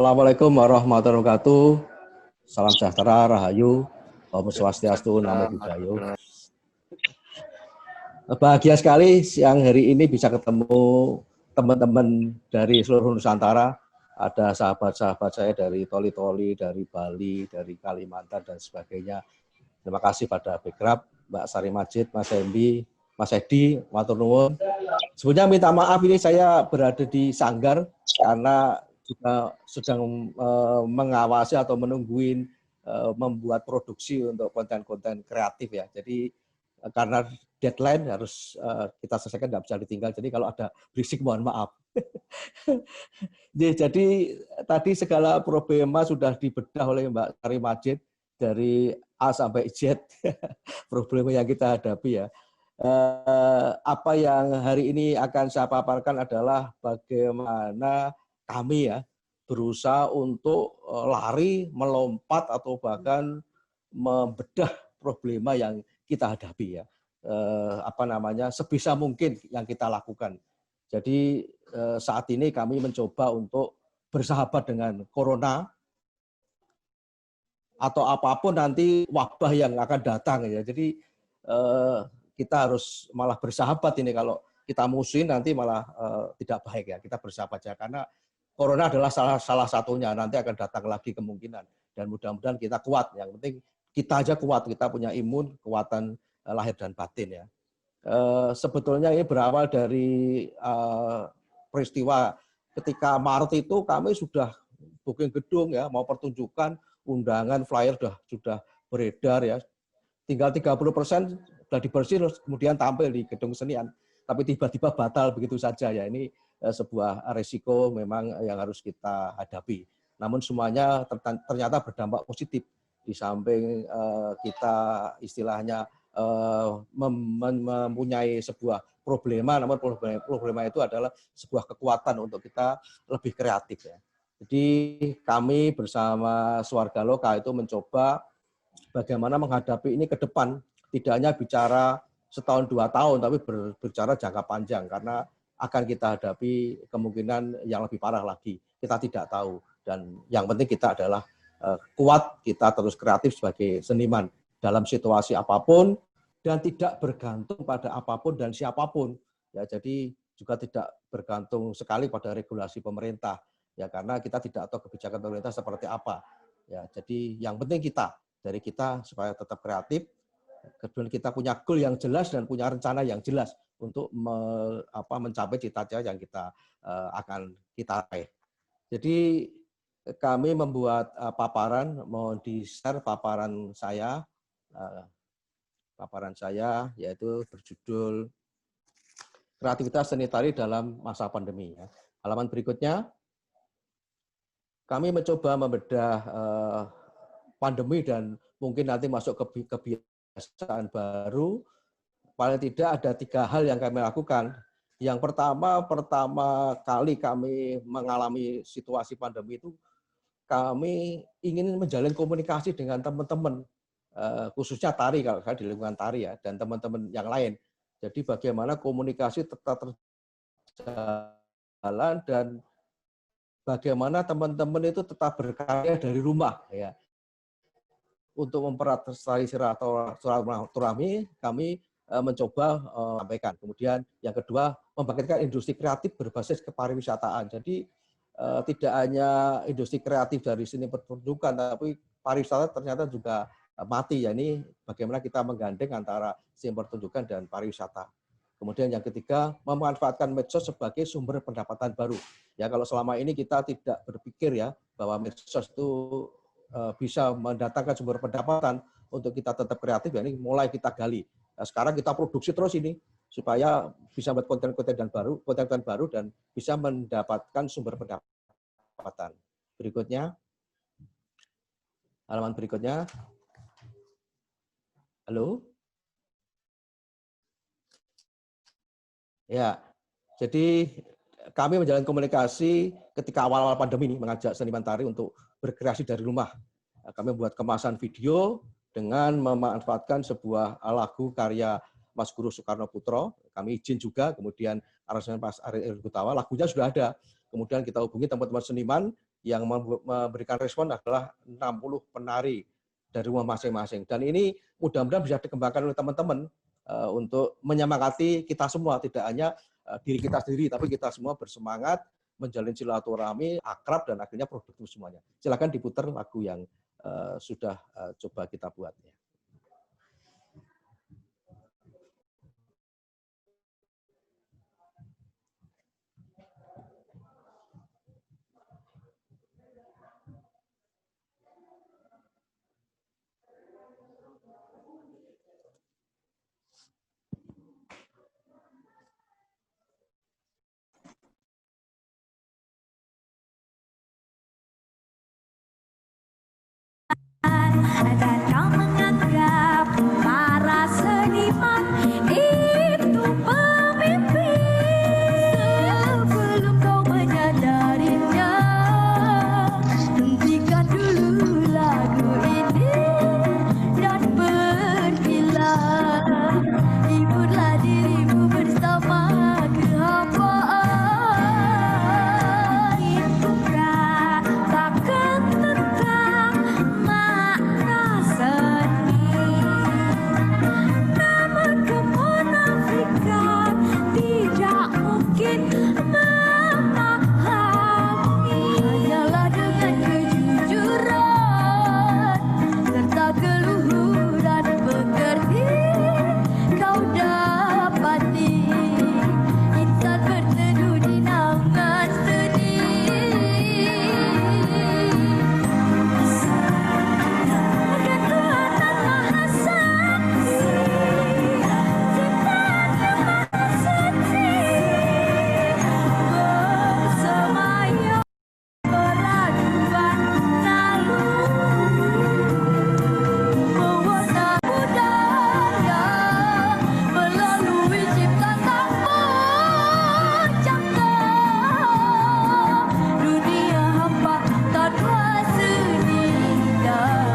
Assalamualaikum warahmatullahi wabarakatuh. Salam sejahtera, rahayu, Om Swastiastu, Namo Buddhaya. Bahagia sekali siang hari ini bisa ketemu teman-teman dari seluruh Nusantara. Ada sahabat-sahabat saya dari Toli-Toli, dari Bali, dari Kalimantan, dan sebagainya. Terima kasih pada Bekraf, Mbak Sari Majid, Mas Embi, Mas Edi, matur nuwun. Sebenarnya minta maaf ini saya berada di Sanggar karena juga sedang mengawasi atau menungguin membuat produksi untuk konten-konten kreatif ya. Jadi karena deadline harus kita selesaikan, nggak bisa ditinggal. Jadi kalau ada berisik mohon maaf. Jadi tadi segala problema sudah dibedah oleh Mbak Sari Majid dari A sampai Z problema yang kita hadapi ya. Apa yang hari ini akan saya paparkan adalah bagaimana kami ya berusaha untuk lari, melompat atau bahkan membedah problema yang kita hadapi ya. Sebisa mungkin yang kita lakukan. Jadi saat ini kami mencoba untuk bersahabat dengan corona atau apapun nanti wabah yang akan datang ya. Jadi kita harus malah bersahabat ini, kalau kita musuhin nanti malah tidak baik ya. Kita bersahabat ya, karena corona adalah salah satunya, nanti akan datang lagi kemungkinan, dan mudah-mudahan kita kuat. Yang penting kita aja kuat, kita punya imun, kekuatan lahir dan batin ya. Sebetulnya ini berawal dari peristiwa ketika Maret itu kami sudah booking gedung ya, mau pertunjukan, undangan, flyer sudah beredar ya. Tinggal 30% sudah dibersih, kemudian tampil di gedung kesenian. Tapi tiba-tiba batal begitu saja ya. Ini sebuah risiko memang yang harus kita hadapi. Namun semuanya ternyata berdampak positif. Di samping kita istilahnya mempunyai sebuah problema, namun problema itu adalah sebuah kekuatan untuk kita lebih kreatif ya. Jadi kami bersama Swarga Loka itu mencoba bagaimana menghadapi ini ke depan, tidak hanya bicara setahun 2 tahun, tapi berbicara jangka panjang, karena akan kita hadapi kemungkinan yang lebih parah lagi. Kita tidak tahu, dan yang penting kita adalah kuat, kita terus kreatif sebagai seniman dalam situasi apapun, dan tidak bergantung pada apapun dan siapapun. Ya, jadi juga tidak bergantung sekali pada regulasi pemerintah, ya, karena kita tidak tahu kebijakan pemerintah seperti apa. Ya, jadi yang penting kita supaya tetap kreatif, kemudian kita punya goal yang jelas dan punya rencana yang jelas untuk mencapai cita-cita yang kita akan kita raih. Jadi kami membuat paparan, mau di-share paparan saya. Paparan saya yaitu berjudul Kreativitas Seni Tari dalam Masa Pandemi. Halaman berikutnya, kami mencoba membedah pandemi dan mungkin nanti masuk ke kebiasaan baru. Paling tidak ada 3 hal yang kami lakukan. Yang pertama kali kami mengalami situasi pandemi itu, kami ingin menjalin komunikasi dengan teman-teman, khususnya tari, kalau saya di lingkungan tari ya, dan teman-teman yang lain. Jadi bagaimana komunikasi tetap terjalan dan bagaimana teman-teman itu tetap berkarya dari rumah ya. Untuk mempererat tali silaturahmi, kami mencoba sampaikan. Kemudian yang kedua, membangkitkan industri kreatif berbasis kepariwisataan. Jadi tidak hanya industri kreatif dari seni pertunjukan, tapi pariwisata ternyata juga mati. Ya, ini bagaimana kita menggandeng antara seni pertunjukan dan pariwisata. Kemudian yang ketiga, memanfaatkan medsos sebagai sumber pendapatan baru. Ya, kalau selama ini kita tidak berpikir ya bahwa medsos itu bisa mendatangkan sumber pendapatan untuk kita tetap kreatif, ya ini mulai kita gali. Nah, sekarang kita produksi terus ini supaya bisa membuat konten-konten baru dan bisa mendapatkan sumber pendapatan. Berikutnya, halaman berikutnya. Halo? Ya, jadi kami menjalin komunikasi ketika awal-awal pandemi ini, mengajak seniman tari untuk berkreasi dari rumah. Kami membuat kemasan video dengan memanfaatkan sebuah lagu karya Mas Guru Soekarno Putro. Kami izin juga, kemudian aransemen Mas Ariel Gutawa, lagunya sudah ada. Kemudian kita hubungi teman-teman seniman yang memberikan respon adalah 60 penari dari rumah masing-masing. Dan ini mudah-mudahan bisa dikembangkan oleh teman-teman untuk menyemangati kita semua, tidak hanya diri kita sendiri, tapi kita semua bersemangat menjalin silaturahmi, akrab, dan akhirnya produktif semuanya. Silakan diputar lagu yang sudah coba kita buat. Dan kau menganggap para seniman itu pemimpin sebelum kau menyadarinya. Hentikan dulu lagu ini dan pergilah, hiburlah dirimu bersama kehambaan. Itu katakan tentang makna seni, namun kemunafikan tidak mungkin memahami. Hanyalah dengan kejujuran serta keluhuran pekerti kau dapati insan berteduh di naungan seni. Kekuatan Maha Sakti, ciptaan yang Maha suci, bersemayam peraduan lalu, mewarna budaya melalui ciptaan jangka. Dunia hampa tanpa seni dan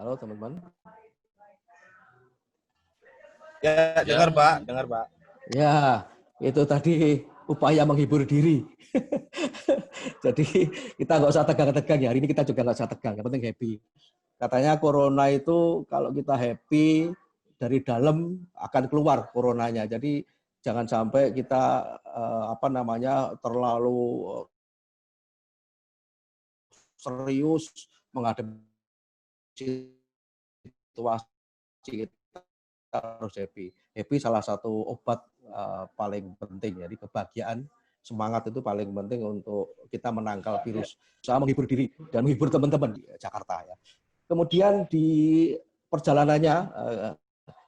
Halo teman-teman. Ya, dengar Pak, dengar Pak. Ya, itu tadi upaya menghibur diri. Jadi kita nggak usah tegang-tegang ya. Hari ini kita juga nggak usah tegang. Yang penting happy. Katanya corona itu kalau kita happy dari dalam akan keluar coronanya. Jadi jangan sampai kita terlalu serius menghadapi situasi, kita harus happy. Happy salah satu obat paling penting. Jadi kebahagiaan, semangat itu paling penting untuk kita menangkal virus. Saya menghibur diri dan menghibur teman-teman di Jakarta ya. Kemudian di perjalanannya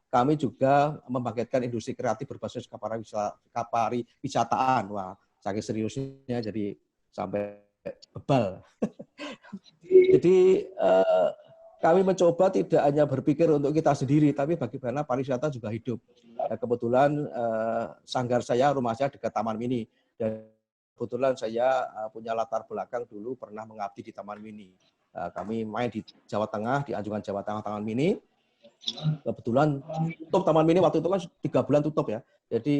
kami juga membangkitkan industri kreatif berbasis kapariwisataan. Wah, saking seriusnya jadi sampai bebal. Jadi kami mencoba tidak hanya berpikir untuk kita sendiri, tapi bagaimana pariwisata juga hidup. Kebetulan sanggar saya, rumah saya dekat Taman Mini. Dan kebetulan saya punya latar belakang dulu pernah mengabdi di Taman Mini. Kami main di Jawa Tengah, di Anjungan Jawa Tengah Taman Mini. Kebetulan tutup Taman Mini waktu itu kan 3 bulan tutup ya. Jadi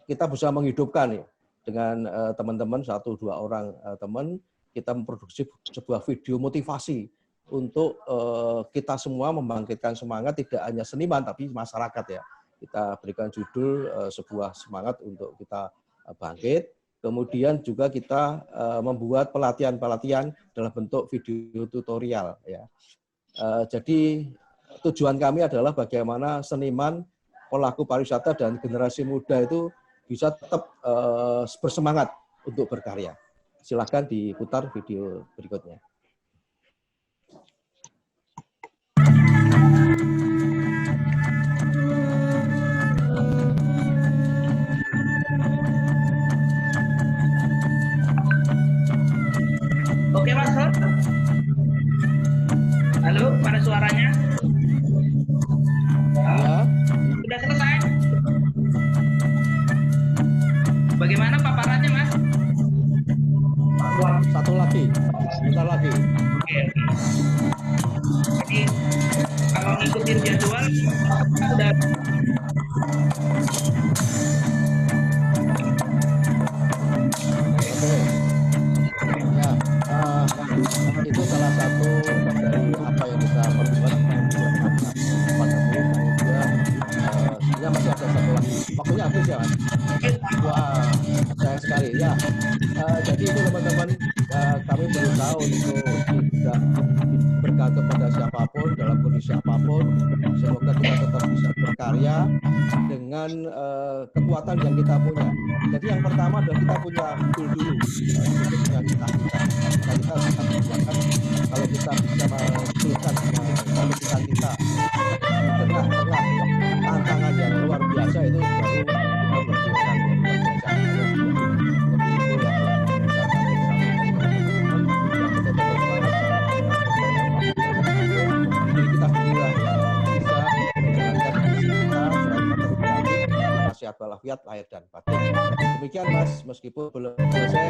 kita bisa menghidupkan ya, dengan teman-teman 1-2 orang teman, kita memproduksi sebuah video motivasi untuk kita semua membangkitkan semangat, tidak hanya seniman tapi masyarakat ya. Kita berikan judul sebuah semangat untuk kita bangkit. Kemudian juga kita membuat pelatihan-pelatihan dalam bentuk video tutorial ya. Jadi tujuan kami adalah bagaimana seniman, pelaku pariwisata dan generasi muda itu bisa tetap bersemangat untuk berkarya. Silakan diputar video berikutnya. Oke Mas Hot. Halo, pada suaranya? Ya. Sudah selesai? Bagaimana paparannya Mas? Satu lagi, sebentar lagi. Oke. Jadi kalau ngikutin jadwal udah. Itu salah satu dari apa yang kita perbuat pandemi. Kemudian sebenarnya masih ada satu lagi. Waktunya habis ya, Mas? Wah, sayang sekali ya. Jadi itu teman-teman, kami berusaha untuk tidak bergantung pada siapapun dalam kondisi apapun. Semoga kita tetap bisa berkarya dengan kekuatan yang kita punya. Jadi yang pertama adalah kita punya goal dulu, kita punya cita-cita. Kita bisa mengerjakan kalau kita bisa menghasilkan cita-cita kita di tengah-tengah tantangan yang luar biasa, itu baru kita menghasilkan kebiasaan. Jadi kita segera bisa menjalankan misi kita selain materi kreatif, nasihat walafiat lahir dan batin. Demikian Mas, meskipun belum selesai.